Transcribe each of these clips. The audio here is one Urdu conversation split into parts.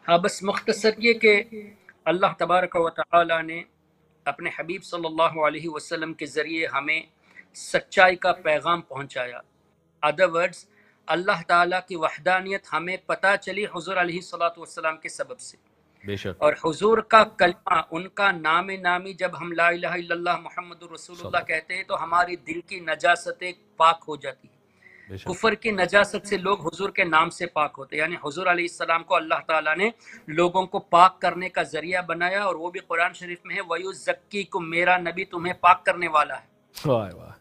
ہاں بس مختصر یہ کہ اللہ تبارک و تعالی نے اپنے حبیب صلی اللہ علیہ وسلم کے ذریعے ہمیں سچائی کا پیغام پہنچایا. ادر ورڈز اللہ تعالیٰ کی وحدانیت ہمیں پتہ چلی حضور علیہ الصلوۃ والسلام کے سبب سے، بے شک اور حضور کا کلمہ، ان کا نام نامی جب ہم لا الہ الا اللہ محمد رسول صلی اللہ کہتے ہیں تو ہماری دل کی نجاستیں پاک ہو جاتی ہیں. بے شک کفر کی نجاست سے لوگ حضور کے نام سے پاک ہوتے ہیں، یعنی حضور علیہ السلام کو اللہ تعالیٰ نے لوگوں کو پاک کرنے کا ذریعہ بنایا، اور وہ بھی قرآن شریف میں ہے وَيُزَكِّيكُم، میرا نبی تمہیں پاک کرنے والا ہے. واہ واہ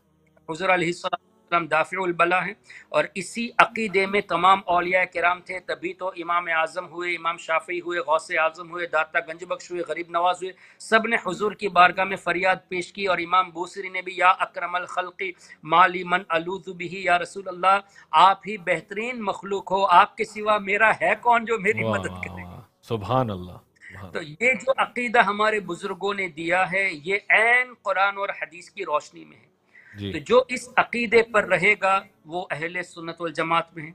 حضور علیہ السلام دافع البلا ہیں، اور اسی عقیدے میں تمام اولیاء کرام تھے. تبھی تو امام اعظم ہوئے، امام شافعی ہوئے، غوث اعظم ہوئے، داتا گنج بخش ہوئے، غریب نواز ہوئے، سب نے حضور کی بارگاہ میں فریاد پیش کی. اور امام بوصیری نے بھی یا اکرم الخلق مالی من الوذ بہ، یا رسول اللہ آپ ہی بہترین مخلوق ہو، آپ کے سوا میرا ہے کون جو میری واہ مدد واہ کرے. واہ سبحان اللہ سبحان تو اللہ. یہ جو عقیدہ ہمارے بزرگوں نے دیا ہے یہ عین قرآن اور حدیث کی روشنی میں ہے. جی تو جو اس عقیدے پر رہے گا وہ اہل سنت والجماعت میں ہے.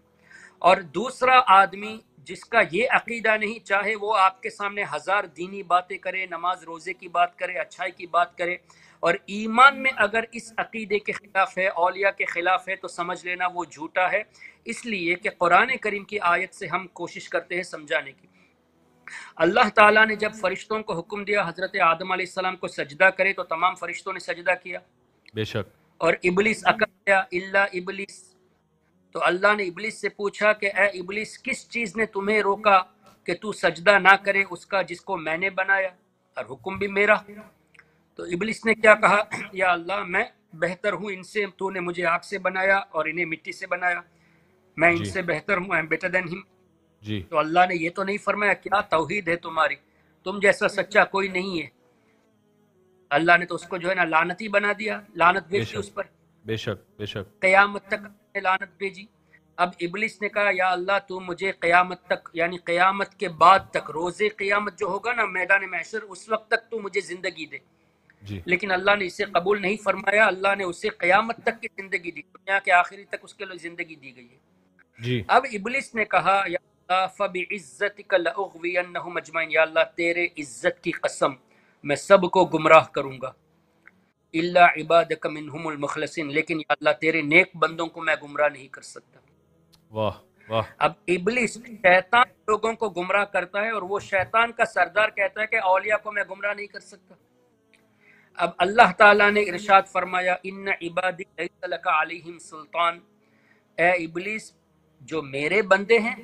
اور دوسرا آدمی جس کا یہ عقیدہ نہیں، چاہے وہ آپ کے سامنے ہزار دینی باتیں کرے، نماز روزے کی بات کرے، اچھائی کی بات کرے، اور ایمان میں اگر اس عقیدے کے خلاف ہے، اولیاء کے خلاف ہے، تو سمجھ لینا وہ جھوٹا ہے. اس لیے کہ قرآن کریم کی آیت سے ہم کوشش کرتے ہیں سمجھانے کی. اللہ تعالیٰ نے جب فرشتوں کو حکم دیا حضرت آدم علیہ السلام کو سجدہ کرے تو تمام فرشتوں نے سجدہ کیا، بے شک اور ابلیس اکڑ گیا الا ابلیس. تو اللہ نے ابلیس سے پوچھا کہ اے ابلیس کس چیز نے تمہیں روکا کہ تو سجدہ نہ کرے اس کا جس کو میں نے بنایا اور حکم بھی میرا. تو ابلیس نے کیا کہا، یا اللہ میں بہتر ہوں ان سے، تو نے مجھے آگ سے بنایا اور انہیں مٹی سے بنایا، میں ان جی سے بہتر ہوں، I am better than him. جی تو اللہ نے یہ تو نہیں فرمایا کیا توحید ہے تمہاری، تم جیسا سچا کوئی نہیں ہے. اللہ نے تو اس کو جو ہے نا لعنتی بنا دیا، لعنت بے بھیج دی شک اس پر، بے شک بے شک. قیامت تک نے لعنت بھیجی. اب ابلیس نے کہا یا اللہ تو مجھے قیامت تک، یعنی قیامت کے بعد تک، روز قیامت جو ہوگا نا میدان محشر، اس وقت تک تو مجھے زندگی دے. جی لیکن اللہ نے اسے قبول نہیں فرمایا، اللہ نے اسے قیامت تک کی زندگی دی، دنیا کے آخری تک اس کے لیے زندگی دی گئی ہے. جی اب ابلیس نے کہا یا اللہ فَبِعِزَّتِكَ لَأُغْوِيَنَّهُمْ أَجْمَعِينَ، یا اللہ تیرے عزت کی قسم میں سب کو گمراہ کروں گا، الا عبادک منہم المخلصین، لیکن یا اللہ تیرے نیک بندوں کو میں گمراہ نہیں کر سکتا. واہ واہ اب ابلیس شیطان لوگوں کو گمراہ کرتا ہے، اور وہ شیطان کا سردار کہتا ہے کہ اولیاء کو میں گمراہ نہیں کر سکتا. اب اللہ تعالیٰ نے ارشاد فرمایا ان عبادی لیس لک علیہم سلطان، اے ابلیس جو میرے بندے ہیں،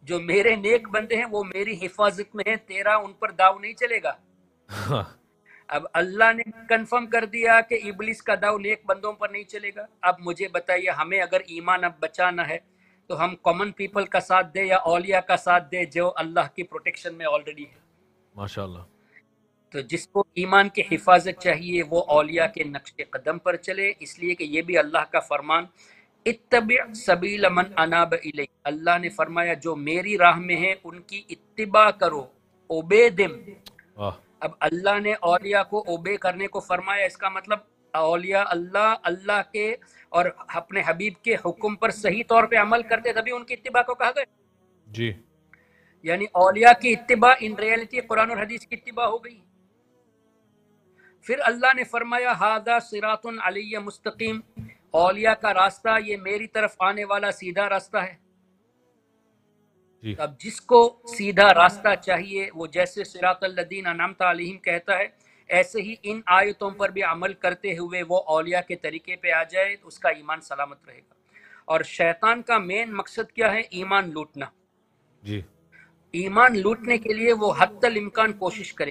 جو میرے نیک بندے ہیں وہ میری حفاظت میں ہیں، تیرا ان پر داؤ نہیں چلے گا. اب اللہ نے کنفرم کر دیا کہ ابلیس کا داؤ نیک بندوں پر نہیں چلے گا. اب مجھے بتائیے ہمیں اگر ایمان اب بچانا ہے تو ہم کامن پیپل کا ساتھ دیں یا اولیاء کا ساتھ دیں جو اللہ کی پروٹیکشن میں آلریڈی ہے؟ ماشاء اللہ. تو جس کو ایمان کی حفاظت چاہیے وہ اولیاء کے نقش قدم پر چلے، اس لیے کہ یہ بھی اللہ کا فرمان اتبع سبیل من اناب الی، اللہ نے فرمایا جو میری راہ میں ہیں ان کی اتباع کرو، اوبے دم. واہ اب اللہ نے اولیاء کو اوبے کرنے کو فرمایا، اس کا مطلب اولیاء اللہ کے اور اپنے حبیب کے حکم پر صحیح طور پہ عمل کرتے تبھی ان کی اتباع کو کہا گیا. جی یعنی اولیاء کی اتباع ان ریئلٹی قرآن اور حدیث کی اتباع ہو گئی. پھر اللہ نے فرمایا ھذا صراط علی مستقیم، اولیاء کا راستہ یہ میری طرف آنے والا سیدھا راستہ ہے. جی اب جس کو سیدھا راستہ چاہیے وہ جیسے صراط الذین انعمت علیہم کہتا ہے، ایسے ہی ان آیتوں پر بھی عمل کرتے ہوئے وہ اولیاء کے طریقے پہ آ جائے تو اس کا ایمان سلامت رہے گا. اور شیطان کا مین مقصد کیا ہے؟ ایمان لوٹنا. جی ایمان لوٹنے کے لیے وہ حتی الامکان کوشش کرے،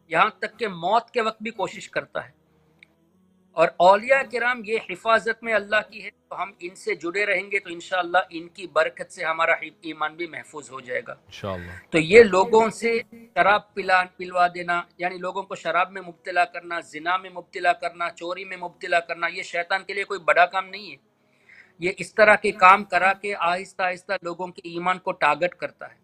یہاں تک کہ موت کے وقت بھی کوشش کرتا ہے. اور اولیاء کرام یہ حفاظت میں اللہ کی ہے، تو ہم ان سے جڑے رہیں گے تو انشاءاللہ ان کی برکت سے ہمارا ایمان بھی محفوظ ہو جائے گا. انشاءاللہ. تو یہ لوگوں سے شراب پلوا دینا، یعنی لوگوں کو شراب میں مبتلا کرنا، زنا میں مبتلا کرنا، چوری میں مبتلا کرنا، یہ شیطان کے لیے کوئی بڑا کام نہیں ہے. یہ اس طرح کے کام کرا کے آہستہ آہستہ لوگوں کے ایمان کو ٹارگٹ کرتا ہے.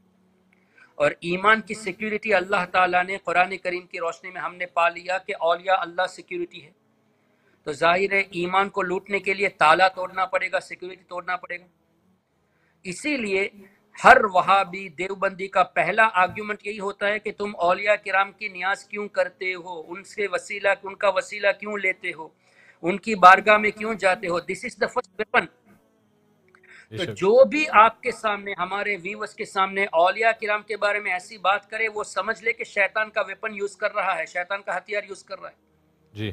اور ایمان کی سیکیورٹی اللہ تعالیٰ نے قرآن کریم کی روشنی میں ہم نے پا لیا کہ اولیاء اللہ سیکیورٹی ہے. تو ظاہر ہے ایمان کو لوٹنے کے لیے تالا توڑنا پڑے گا، سیکیورٹی توڑنا پڑے گا. اسی لیے ہر وہابی دیوبندی کا پہلا آرگیومنٹ یہی ہوتا ہے کہ تم اولیاء کرام کی نیاز کیوں کرتے ہو، ان کا وسیلہ کیوں لیتے ہو، ان کی بارگاہ میں کیوں جاتے ہو. دس از دا فرسٹ ویپن. بے تو شک. جو بھی آپ کے سامنے، ہمارے ویورز کے سامنے اولیاء کرام کے بارے میں ایسی بات کرے، وہ سمجھ لے کہ شیطان کا ویپن یوز کر رہا ہے، شیطان کا ہتھیار یوز کر رہا ہے. جی.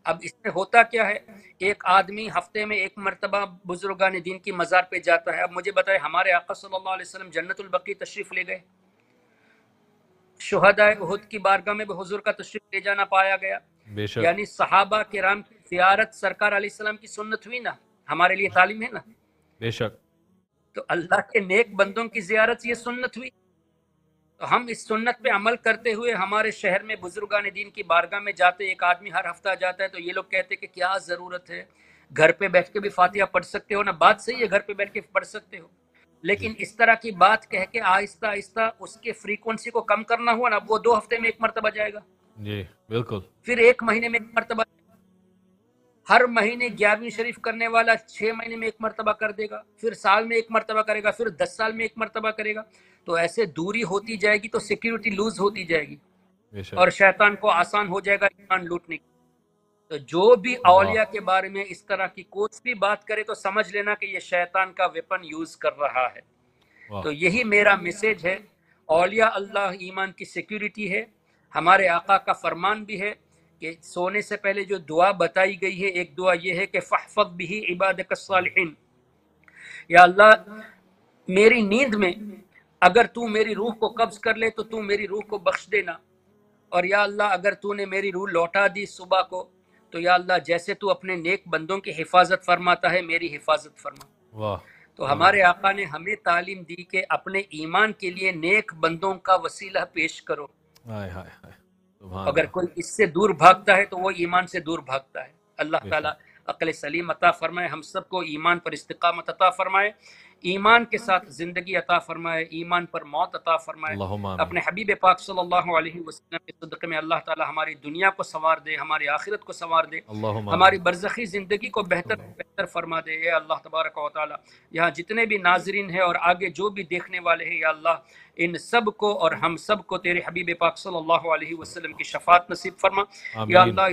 اب اس میں ہوتا کیا ہے، ایک آدمی ہفتے میں ایک مرتبہ بزرگان دین کی مزار پہ جاتا ہے. اب مجھے بتائے، ہمارے آقا صلی اللہ علیہ وسلم جنت البقیع تشریف لے گئے، شہداء احد کی بارگاہ میں بھی حضور کا تشریف لے جانا پایا گیا. بے شک. یعنی صحابہ کرام کی زیارت سرکار علیہ السلام کی سنت ہوئی نا، ہمارے لیے تعلیم ہے نا. بے شک. تو اللہ کے نیک بندوں کی زیارت یہ سنت ہوئی. تو ہم اس سنت پہ عمل کرتے ہوئے ہمارے شہر میں بزرگان دین کی بارگاہ میں جاتے، ایک آدمی ہر ہفتہ جاتا ہے، تو یہ لوگ کہتے کہ کیا ضرورت ہے، گھر پہ بیٹھ کے بھی فاتحہ پڑھ سکتے ہو نا. بات صحیح ہے، گھر پہ بیٹھ کے پڑھ سکتے ہو، لیکن اس طرح کی بات کہہ کے آہستہ آہستہ اس کے فریکوینسی کو کم کرنا ہوا نا. اب وہ 2 ہفتے میں ایک مرتبہ جائے گا، جی بالکل. پھر 1 مہینے میں ایک مرتبہ، ہر مہینے 11ویں شریف کرنے والا 6 مہینے میں ایک مرتبہ کر دے گا، پھر سال میں ایک مرتبہ کرے گا، پھر 10 سال میں ایک مرتبہ کرے گا. تو ایسے دوری ہوتی جائے گی تو سیکیورٹی لوز ہوتی جائے گی، بے شک. اور شیطان کو آسان ہو جائے گا ایمان لوٹنے کی. تو جو بھی اولیاء کے بارے میں اس طرح کی کوئی بھی بات کرے تو سمجھ لینا کہ یہ شیطان کا ویپن یوز کر رہا ہے. تو یہی میرا میسج ہے. اولیاء اللہ ایمان کی سیکیورٹی ہے. ہمارے آقا کا فرمان بھی ہے کہ سونے سے پہلے جو دعا بتائی گئی ہے، ایک دعا یہ ہے کہ فاحفظ بہ عبادک الصالحین. یا اللہ، میری نیند میں اگر تو میری روح کو قبض کر لے تو تو میری روح کو بخش دینا، اور یا اللہ اگر تو نے میری روح لوٹا دی صبح کو تو یا اللہ جیسے تو اپنے نیک بندوں کی حفاظت فرماتا ہے، میری حفاظت فرما. واہ. تو ہمارے آقا نے ہمیں تعلیم دی کہ اپنے ایمان کے لیے نیک بندوں کا وسیلہ پیش کرو. ہائے ہائے ہائے. سبحان اگر اللہ. کوئی اس سے دور بھاگتا ہے تو وہ ایمان سے دور بھاگتا ہے. اللہ بے تعالیٰ شک. عقل سلیم عطا فرمائے، ہم سب کو ایمان پر استقامت عطا فرمائے، ایمان کے ساتھ زندگی عطا فرمائے، ایمان پر موت عطا فرمائے. اللہم آمین. اپنے حبیب پاک صلی اللہ علیہ وسلم کے صدقے میں اللہ تعالیٰ ہماری دنیا کو سنوار دے، ہماری آخرت کو سنوار دے، اللہم ہماری آمین. برزخی زندگی کو بہتر فرما دے. اے اللہ تبارک و تعالیٰ، یہاں جتنے بھی ناظرین ہیں اور آگے جو بھی دیکھنے والے ہیں، یا اللہ ان سب کو اور ہم سب کو تیرے حبیب پاک صلی اللہ علیہ وسلم کی شفاعت نصیب فرما. یا آمین. اللہ